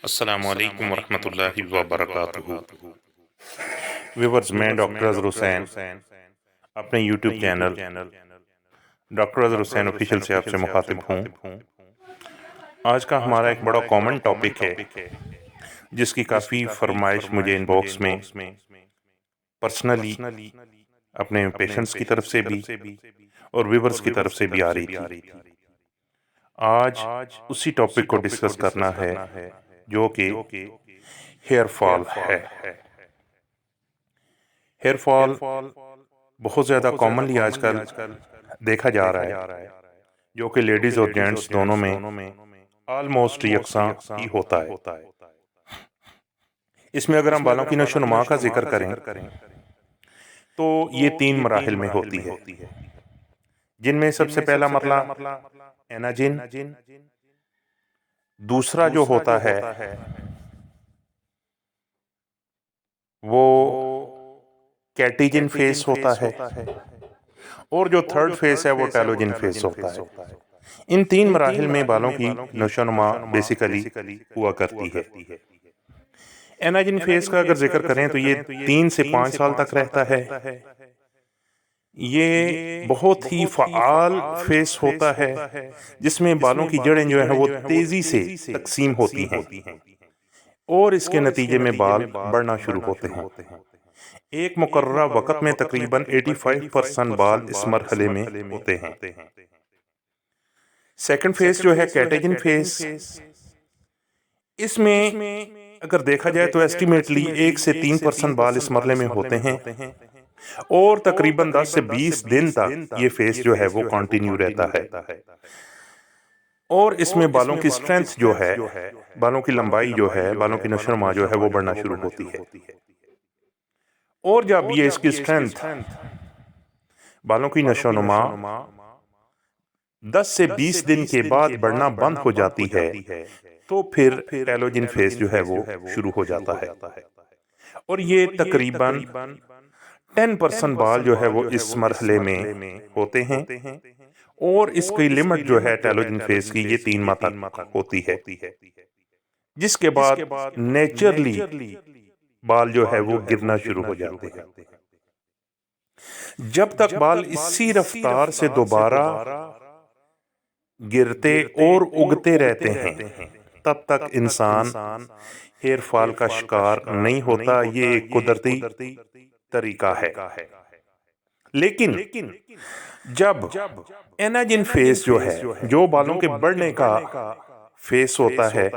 अस्सलामुअलैकुम वरहमतुल्लाहि वबरकातुहू। व्यूवर्स, मैं डॉक्टर अज़हर हुसैन अपने YouTube channel doctor Azhar Hussain official से आपसे मुखातिब हूँ। आज का हमारा एक बड़ा कॉमन टॉपिक है जिसकी काफ़ी फरमाइश मुझे इनबॉक्स में पर्सनली अपने पेशेंट्स की तरफ से भी और व्यूवर्स की तरफ से भी आ रही थी। आज उसी टॉपिक को डिस्कस करना है जो कि हेयर फॉल है। हेयर फॉल बहुत ज़्यादा कॉमनली आजकल देखा जा रहा है, जो कि लेडीज़ और जेंट्स दोनों में ऑलमोस्ट यकसां ही होता है। इसमें अगर हम बालों की नशोनुमा का जिक्र करें तो ये 3 मराहिल में होती है, जिनमें सबसे पहला मरला एनाजिन, दूसरा जो होता है वो कैटिजिन फेस होता है, और जो थर्ड फेस है वो टेलोजिन फेस होता है। इन 3 मराहिल में बालों की नशोनुमा बेसिकली हुआ करती है। एनाजिन फेस का अगर जिक्र करें तो ये 3 से 5 साल तक रहता है। ये बहुत ही फ़आल फेस होता है, जिसमें बालों की जड़ें जो हैं वो तेज़ी से तकसीम होती हैं और इसके नतीजे में बाल बढ़ना शुरू होते हैं। एक मुकर्ररा वक़्त में तकरीबन 85% बाल इस मरहले में होते हैं। सेकंड फेस जो है कैटेजिन फेस, इसमें अगर देखा जाए तो एस्टिमेटली 1 से 3% बाल इस मरले में होते हैं और तकरीबन 10 से 20 दिन तक ये फेस जो है वो कंटिन्यू रहता है। और इसमें बालों की स्ट्रेंथ जो है, बालों की लंबाई जो है, बालों की नशोनुमा जो है वो बढ़ना शुरू होती है। और जब ये इसकी स्ट्रेंथ, बालों की नशोनुमा 10 से 20 दिन के बाद बढ़ना बंद हो जाती है, तो फिर टेलोजिन फेस जो है वो शुरू हो जाता है। और ये तकरीबन 10% बाल जो है वो इस मरहले में होते हैं और इसकी लिमिट जो है टेलोजिन फेस की ये 3 माह तक होती है, जिसके बाद नेचुरली बाल जो है वो गिरना शुरू हो जाते हैं। जब तक बाल इसी रफ्तार से दोबारा गिरते और उगते रहते हैं तब तक इंसान हेयर फॉल का शिकार नहीं होता। ये एक कुदरती तरीका है। लेकिन जब एनाजिन फेस जो है, जो बालों के बढ़ने का फेस होता है,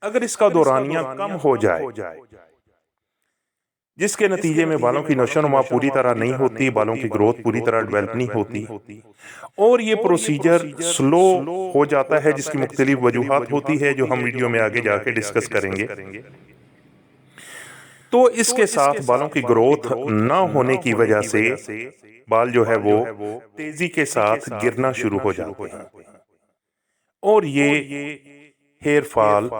अगर इसका दौरानिया कम हो जाए, जिसके नतीजे में बालों की नशोनुमा पूरी तरह नहीं होती, बालों की ग्रोथ पूरी तरह डेवलप नहीं होती और ये प्रोसीजर स्लो हो जाता है, जिसकी मुख्तलिफ वजूहात होती है जो हम वीडियो में आगे जाके डिस्कस करेंगे। तो इसके साथ बालों की ग्रोथ न होने की वजह से बाल जो है वो तेजी के साथ गिरना शुरू हो जाते हैं और ये हेयर फॉल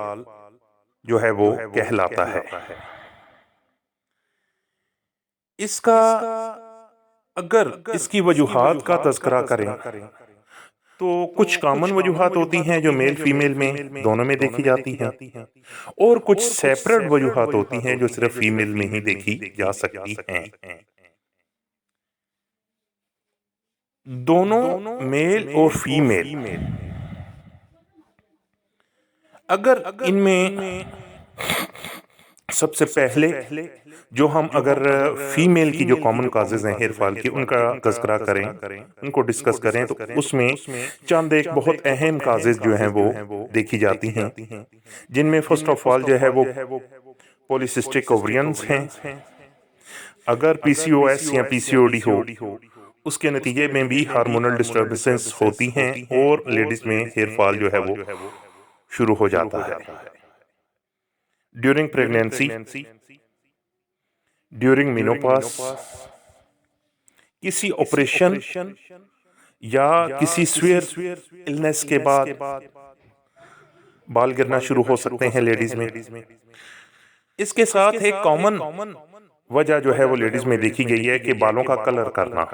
जो है वो कहलाता है। इसका अगर इसकी वजूहात का तज़किरा करें तो कुछ कॉमन वजूहात होती हैं जो मेल फीमेल में दोनों में देखी जाती हैं, और कुछ सेपरेट वजूहात होती हैं जो सिर्फ फीमेल में ही देखी जा सकती हैं। दोनों मेल और फीमेल, अगर इनमें सबसे पहले जो हम अगर फीमेल की जो कॉमन काजेज हैं हेयर फॉल की, उनका तज़किरा करें, उनको डिस्कस करें, तो उसमें चंद एक बहुत अहम काजेज जो हैं वो देखी जाती हैं, जिनमें फर्स्ट ऑफ ऑल जो है वो पॉलीसिस्टिक ओवरियंस हैं। अगर पीसीओएस या पीसीओडी हो, उसके नतीजे में भी हार्मोनल डिस्टर्बेंसेस होती हैं और लेडीज में हेयर फॉल जो है वो शुरू हो जाता है। ड्यूरिंग प्रेगनेंसी, ड्यूरिंग मेनोपॉज, किसी ऑपरेशन या किसी सीवियर इलनेस के बाद बाल गिरना शुरू हो सकते हैं लेडीज में। इसके साथ एक कॉमन वजह जो है वो लेडीज में देखी गई है कि बालों का कलर करना।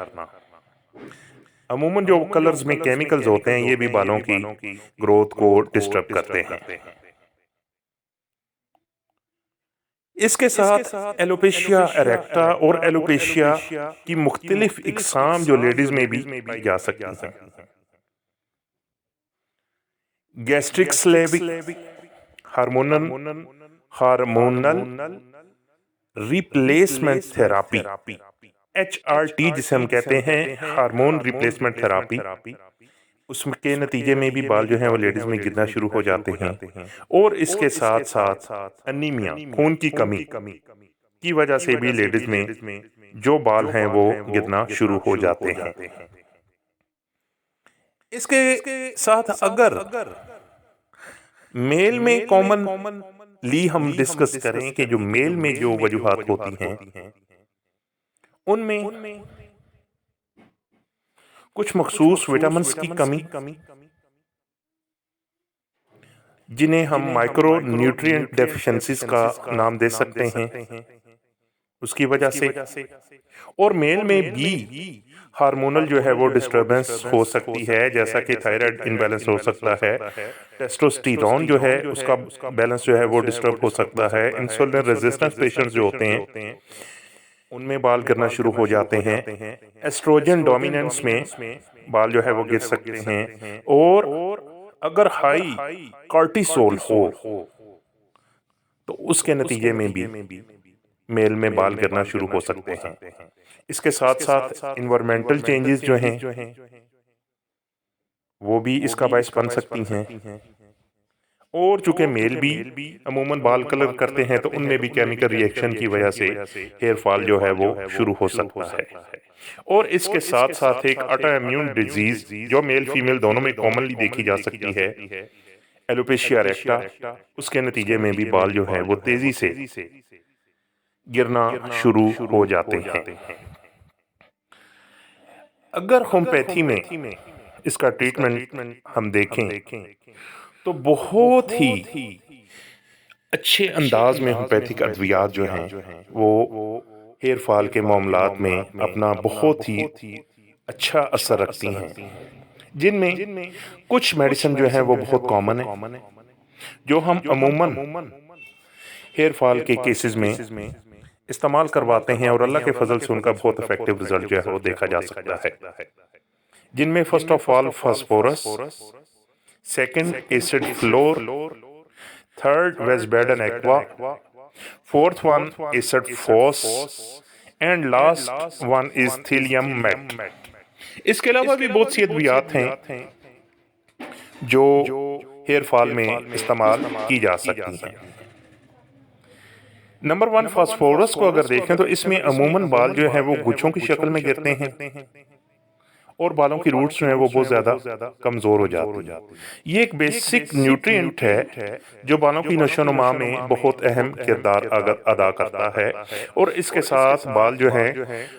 अमूमन जो कलर्स में केमिकल्स होते हैं ये भी बालों की ग्रोथ को डिस्टर्ब करते हैं। इसके साथ एलोपेशिया एरेक्टा और एलोपेशिया की मुख्तलिफ इकसाम जो लेडीज में भी पाई जा सकती हैं। Gastric Slavic hormonal hormonal replacement therapy, HRT जिसे हम कहते हैं, हार्मोन रिप्लेसमेंट थेरापी, उसके नतीजे में भी बाल जो हैं वो लेडीज में गिरना शुरू हो जाते हैं। और इसके साथ साथ अनीमिया, खून की कमी की वजह से भी लेडीज में जो बाल हैं वो गिरना शुरू हो जाते हैं। इसके साथ अगर मेल में कॉमन ली हम डिस्कस करें कि जो मेल में जो वजूहात होती हैं उनमें कुछ मखसूस विटामिन्स की कमी, जिन्हें हम माइक्रो न्यूट्रिएंट डेफिशिएंसीज का नाम दे सकते हैं, उसकी वजह से, और मेल में भी हार्मोनल जो है वो डिस्टर्बेंस हो सकती है, जैसा कि थायराइड इनबैलेंस हो सकता है, टेस्टोस्टेरोन जो है उसका बैलेंस जो है वो डिस्टर्ब हो सकता है, इंसुलिन रेजिस्टेंस पेशेंट्स जो होते हैं उनमें बाल गिरना शुरू हो जाते हैं, एस्ट्रोजन डोमिनेंस में बाल जो है वो गिर सकते हैं, और अगर हाई कॉर्टिसोल हो तो उसके नतीजे में भी मेल में बाल गिरना शुरू हो सकते हैं। इसके साथ साथ इन्वायरमेंटल चेंजेस जो हैं वो भी इसका बायस बन सकती हैं, और चूंकि मेल भी अमूमन बाल कलर करते हैं तो उनमें भी केमिकल रिएक्शन की वजह से हेयर फॉल जो है वो शुरू हो सकता है। और इसके साथ साथ एक ऑटो इम्यून डिजीज जो मेल फीमेल दोनों में कॉमनली देखी जा सकती है, एलोपेशिया रेक्टा, उसके नतीजे में भी बाल जो है वो तेजी से गिरना शुरू हो जाते हैं। अगर होम्योपैथी में इसका ट्रीटमेंट हम देखें तो बहुत ही अच्छे अंदाज में होम्योपैथिक अद्वियात जो हैं वो हेयर फॉल के मामलात में अपना बहुत ही अच्छा असर रखती हैं, जिनमें कुछ मेडिसिन जो हैं वो बहुत कॉमन है, जो हम अमूमन हेयर फॉल के केसेस में इस्तेमाल करवाते हैं, और अल्लाह के फजल से उनका बहुत इफेक्टिव रिजल्ट जो है वो देखा जा सकता है। जिनमें first of all phosphorus, second acid fluor, third Wiesbaden aqua, fourth one acid phos, and last one is thallium met. इसके अलावा भी बहुत सी अद्वियात हैं जो हेयर फॉल में इस्तेमाल की जा सकती हैं। नंबर वन, फास्फोरस को अगर देखें तो इसमें अमूमन बाल जो है वो गुच्छों की शक्ल में गिरते हैं, और बालों की रूट्स जो है वो बहुत ज़्यादा कमज़ोर हो जाती है। ये एक बेसिक न्यूट्रिएंट है जो बालों की नशोनुमा में बहुत अहम किरदार अदा करता है, और इसके साथ बाल जो हैं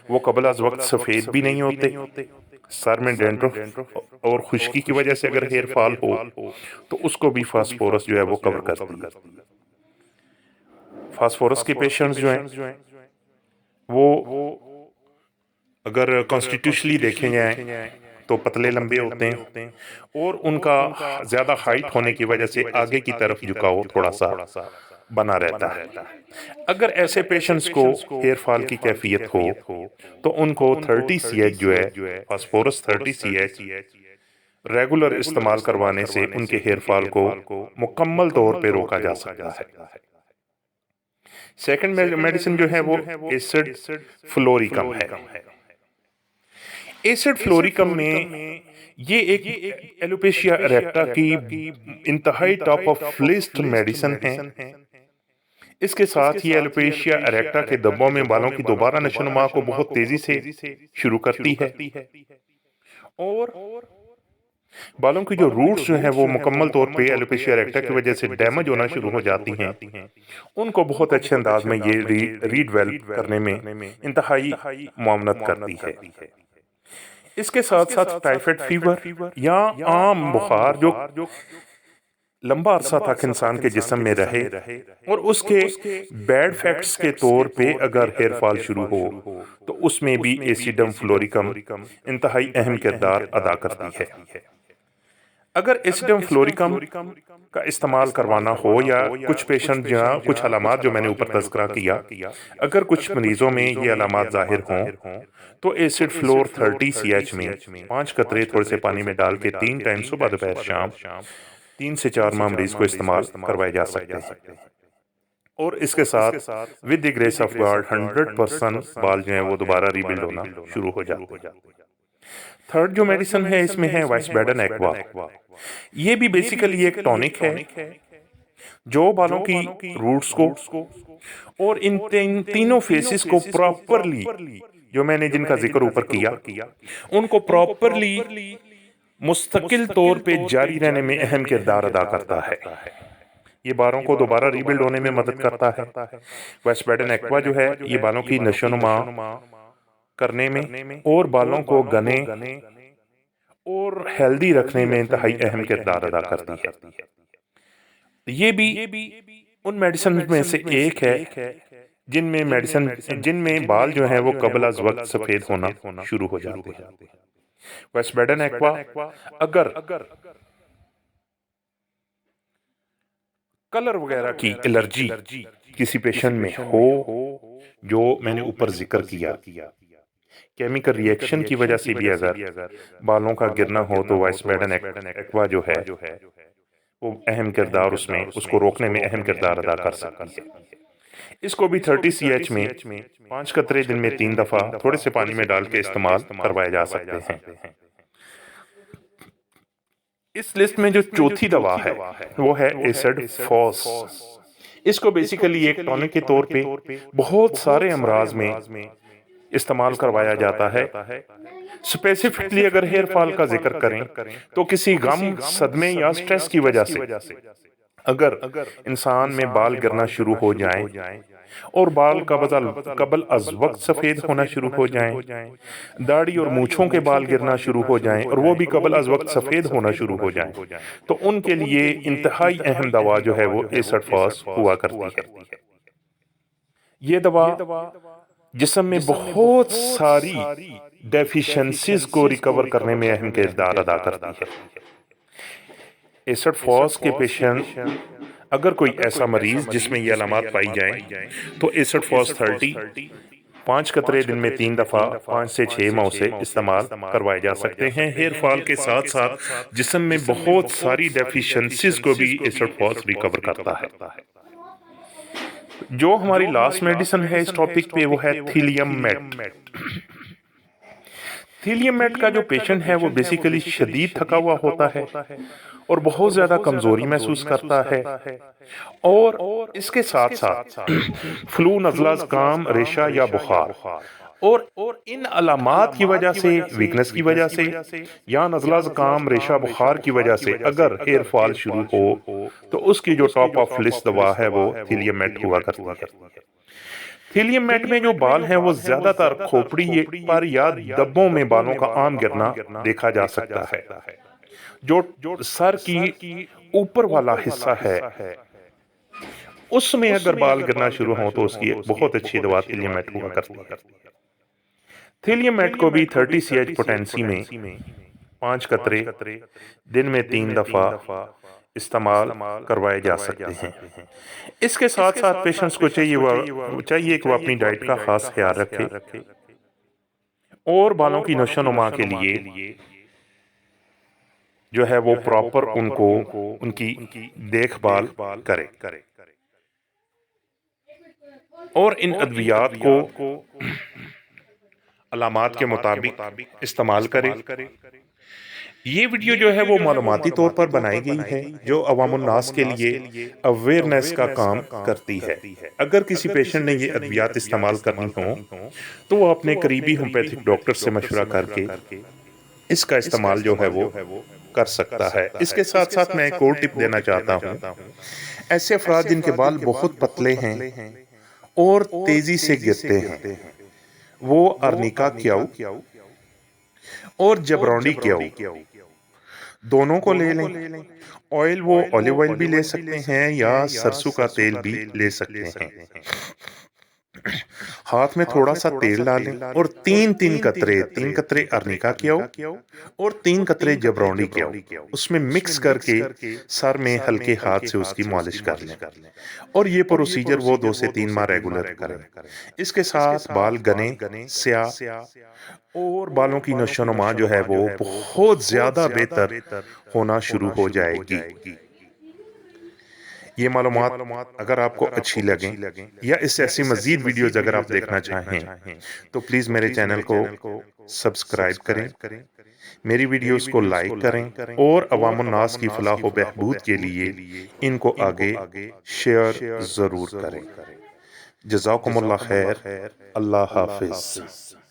वो कबल अज़ वक्त सफ़ेद भी नहीं होते। सर में डैंड्रफ और खुश्की की वजह से अगर हेयर फॉल हो तो उसको भी फास्फोरस जो है वो कवर करती है। फास्फोरस के पेशेंट्स जो हैं वो अगर कॉन्स्टिट्यूशनली देखे जाएं तो पतले लंबे होते हैं, और उनका ज़्यादा हाइट होने की वजह से आगे की तरफ झुकाव थोड़ा सा बना रहता है। अगर ऐसे पेशेंट्स को हेयर फॉल की कैफियत हो तो उनको 30 CH जो है फास्फोरस 30 CH रेगुलर इस्तेमाल करवाने से उनके हेयर फॉल को मुकम्मल तौर पे रोका जा सकता है। सेकंड मेडिसिन जो है वो एसिड फ्लोरिकम है। एसिड फ्लोरिकम में ये एक एलोपेशिया एरेक्टा की इंतहाई टॉप ऑफ लिस्ट मेडिसिन है। इसके साथ ही एलोपेशिया एरेक्टा के धब्बों में बालों की दोबारा नशोनुमा को बहुत तेजी से शुरू करती है, और बालों की जो रूट्स जो हैं वो मुकम्मल तौर पे एलोपेशिया एरेक्टा की वजह से डैमेज होना शुरू हो जाती हैं, उनको बहुत अच्छे अंदाज में ये रीडेवलप करने में इंतहाई मुआवनत करती है। इसके साथ साथ टाइफाइड फीवर या आम बुखार जो लंबा अरसा तक इंसान के जिस्म में रहे, और उसके बैड फैक्ट्स के तौर पे अगर हेयर फॉल शुरू हो तो उसमें भी एसिडम फ्लोरिकम इंतहाई अहम किरदार अदा करती है। अगर एसिडम फ्लोरिकम का इस्तेमाल करवाना हो या कुछ पेशेंट जहाँ कुछ अलामात जो मैंने ऊपर तज़किरा किया, अगर कुछ मरीजों में ये अलामात जाहिर हों तो एसिड फ्लोर 30 CH में 5 कतरे थोड़े से पानी में डाल के 3 टाइम सुबह दोपहर शाम 3 से 4 माह मरीज को इस्तेमाल करवाए जा सकते हैं। और इसके साथ with the grace of God 100% बाल जो है वो दोबारा रीबिल्ड होना शुरू हो जाते हैं। थर्ड जो मेडिसिन है इसमें है वाइसबैडन एक्वा। ये भी बेसिकली एक टॉनिक है जो बालों की रूट्स को और इन तीनों फेसिस को प्रॉपरली, जो मैंने जिनका जिक्र ऊपर किया, उनको प्रॉपरली मुस्तकिल तौर पे जारी रहने में अहम किरदार अदा करता है। ये बालों को दोबारा रीबिल्ड होने में मदद करता है। वाइसबैडन एक्वा जो है ये बालों की नशोनुमा करने में और बालों को घने और हेल्दी रखने में इंतहाई अहम किरदार अदा करती है। ये भी उन मेडिसिन में से एक है जिनमें बाल जो है वो कबल अज़ वक्त सफेद होना शुरू हो जाते हैं। वाइसबैडन एक्वा अगर कलर वगैरह की एलर्जी किसी पेशेंट में हो, जो मैंने ऊपर जिक्र किया, केमिकल रिएक्शन की वजह से भी अगर बालों का गिरना हो तो वाइसबैडन एक्वा जो है वो अहम किरदार उसको रोकने में अहम किरदार अदा कर सकती है। इसको भी 30 CH में 5 कतरे दिन में 3 दफा थोड़े से पानी में डाल के इस्तेमाल करवाए जा सकते हैं। इस लिस्ट में जो चौथी दवा है वो है एसिड फॉस। इसको बेसिकली एक टॉनिक के तौर पे बहुत सारे अमराज में इस्तेमाल करवाया जाता है। स्पेसिफिकली अगर हेयर फॉल का जिक्र करें तो किसी गम, सदमे या स्ट्रेस की वजह से अगर इंसान में बाल गिरना शुरू हो जाएं और बाल कबल अज वक्त सफेद होना शुरू हो जाएं, दाढ़ी और मूंछों के बाल गिरना शुरू हो जाएं और वो भी कबल अज वक्त सफेद होना शुरू हो जाएं, तो उनके लिए इंतहाई अहम दवा जो है वो एसिड फॉस हुआ करती है। ये दवा जिस्म में बहुत सारी डेफिशिएंसीज को रिकवर करने में अहम किरदार अदा करती है। एसिड फॉस के पेशेंट अगर कोई ऐसा मरीज जिसमें ये अलामात पाई जाएं तो एसिड फॉस 5 कतरे दिन में 3 दफा 5 से 6 माह से इस्तेमाल करवाए जा सकते हैं। हेयर फॉल के साथ साथ जिस्म में बहुत सारी डेफिशिएंसीज को भी एसिड फॉस रिकवर करता है। जो हमारी लास्ट मेडिसिन है इस टॉपिक पे वो है थीलियम मेट। थीलियम मेट का जो पेशेंट है वो बेसिकली शदीद थका हुआ होता है और बहुत ज्यादा कमजोरी महसूस करता है और इसके साथ साथ फ्लू, नज़ला, ज़ुकाम, रेशा या बुखार और इन अलामात की वजह से, वीकनेस की वजह से या नज़ला, ज़ुकाम, रेशा, बुखार की वजह से अगर हेयर फॉल शुरू हो तो उसकी जो टॉप ऑफ लिस्ट दवा है वो थीलियम मेट हुआ करती है। थीलियम मेट में जो बाल हैं वो ज्यादातर खोपड़ी पर या धब्बों में बालों का आम गिरना देखा जा सकता है। जो सर की ऊपर वाला हिस्सा है उसमें अगर बाल गिरना शुरू हो तो उसकी एक बहुत अच्छी दवा थीलियम मेट हुआ करती है। थीलियम मेट को भी 30 CH पोटेंसी में 5 कतरे दिन में 3 दफा इस्तेमाल करवाए जा सकते हैं। इसके साथ साथ पेशेंट्स को चाहिए कि वो अपनी डाइट का खास ख्याल रखे और बालों की नशोनुमा के लिए जो है वो प्रॉपर उनकी देखभाल करे और इन अद्वियात को अलामात के मुताबिक इस्तेमाल करे। ये वीडियो जो है वो मालूमाती तौर पर बनाई गई है जो अवामुन नास के लिए अवेयरनेस का काम करती है। अगर किसी पेशेंट ने ये अद्वियात इस्तेमाल करनी हो तो वो अपने करीबी होम्योपैथिक डॉक्टर से मशवरा करके इसका इस्तेमाल जो है वो कर सकता है। इसके साथ साथ मैं एक और टिप देना चाहता हूँ। ऐसे अफराद जिनके बाल बहुत पतले हैं और तेजी से गिरते हैं वो अर्निका क्याऊ और जबरौंडी क्याऊ दोनों को ले लें। ऑयल वो ऑलिव ऑयल भी ले सकते हैं या सरसों का तेल भी ले सकते हैं। हाथ में थोड़ा सा तेल डालें और तीन कतरे अरनिका के आओ और 3 कतरे जबरौंडी के आओ उसमें मिक्स करके सर में हल्के हाथ से उसकी मालिश कर लें और ये प्रोसीजर वो 2 से 3 माह रेगुलर करें। इसके साथ बाल घने, स्याह और बालों की नशोनुमा जो है वो बहुत ज्यादा बेहतर होना शुरू हो जाएगी। ये मालूमात अगर आपको अच्छी लगें या इससे ऐसी मजीद वीडियोस अगर आप देखना चाहें तो प्लीज़ मेरे चैनल को सब्सक्राइब करें, मेरी वीडियोस को लाइक करें और अवामुन नास की फलाह व बहबूद के लिए इनको आगे शेयर ज़रूर करें। जज़ाकुमुल्लाह खैर। अल्लाह हाफिज़।